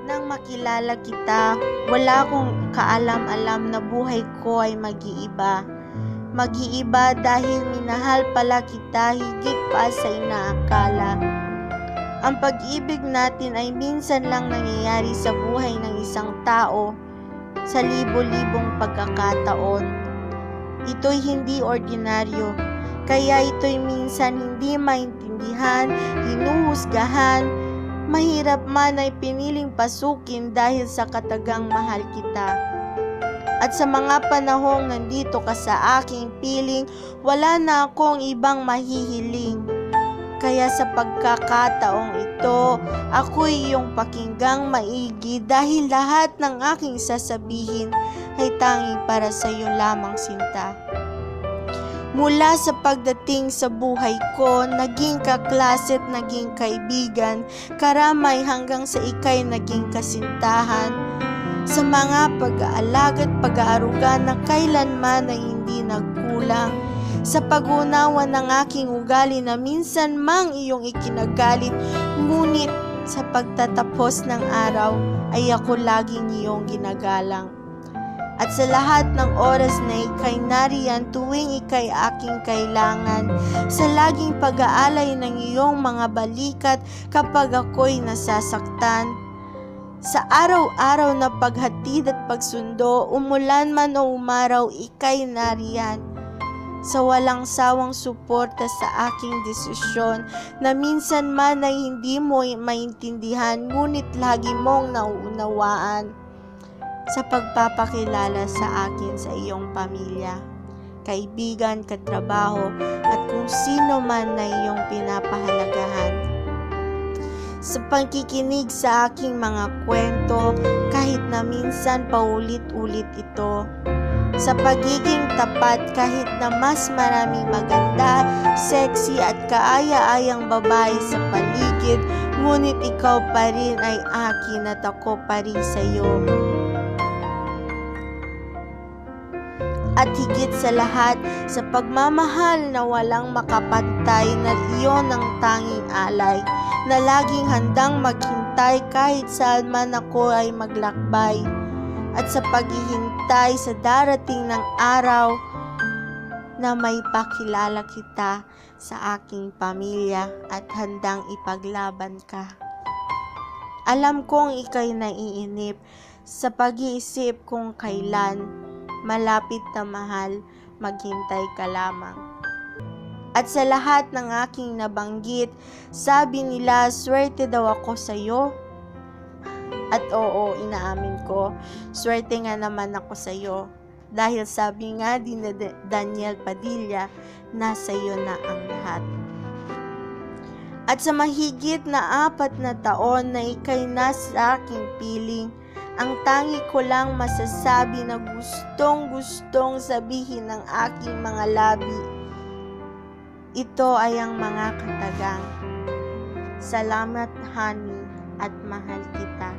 Nang makilala kita, wala akong kaalam-alam na buhay ko ay mag-iiba. Mag-iiba dahil minahal pala kita higit pa sa inaakala. Ang pag-ibig natin ay minsan lang nangyayari sa buhay ng isang tao sa libo-libong pagkakataon. Ito'y hindi ordinaryo, kaya ito'y minsan hindi maintindihan, hinuhusgahan, mahirap man ay piniling pasukin dahil sa katagang mahal kita. At sa mga panahong nandito ka sa aking piling, wala na akong ibang mahihiling. Kaya sa pagkakataong ito, ako'y iyong pakinggang maigi dahil lahat ng aking sasabihin ay tanging para sa iyo lamang, sinta. Mula sa pagdating sa buhay ko, naging kaklase at naging kaibigan, karamay hanggang sa ikay naging kasintahan. Sa mga pag-aalaga at pag-aaruga na kailanman ay hindi nagkulang. Sa pag-unawa ng aking ugali na minsan mang iyong ikinagalit, ngunit sa pagtatapos ng araw ay ako laging iyong ginagalang. At sa lahat ng oras na ikay nariyan tuwing ikay aking kailangan, sa laging pag-aalay ng iyong mga balikat kapag ako'y nasasaktan. Sa araw-araw na paghatid at pagsundo, umulan man o umaraw, ikay nariyan. Sa walang sawang suporta sa aking desisyon na minsan man ay hindi mo maintindihan, ngunit lagi mong nauunawaan. Sa pagpapakilala sa akin sa iyong pamilya, kaibigan, katrabaho, at kung sino man na iyong pinapahalagahan. Sa pagkikinig sa aking mga kwento, kahit na minsan paulit-ulit ito. Sa pagiging tapat kahit na mas maraming maganda, sexy at kaaya-ayang babae sa paligid, ngunit ikaw pa rin ay akin at ako pa rin sa iyo. At higit sa lahat, sa pagmamahal na walang makapantay na iyon ang tanging alay, na laging handang maghintay kahit saan man ako ay maglakbay. At sa paghihintay sa darating ng araw na may pakilala kita sa aking pamilya at handang ipaglaban ka. Alam kong ika'y naiinip sa pag-iisip kung kailan malapit na mahal, maghintay ka lamang. At sa lahat ng aking nabanggit, sabi nila swerte daw ako sa iyo. At oo, inaamin ko, swerte nga naman ako sa iyo. Dahil sabi nga din ni Daniel Padilla, nasa iyo na ang lahat. At sa mahigit na 4 na taon na ikay nasa aking piling, ang tangi ko lang masasabi na gustong-gustong sabihin ng aking mga labi. Ito ay ang mga katagang. Salamat, honey, at mahal kita.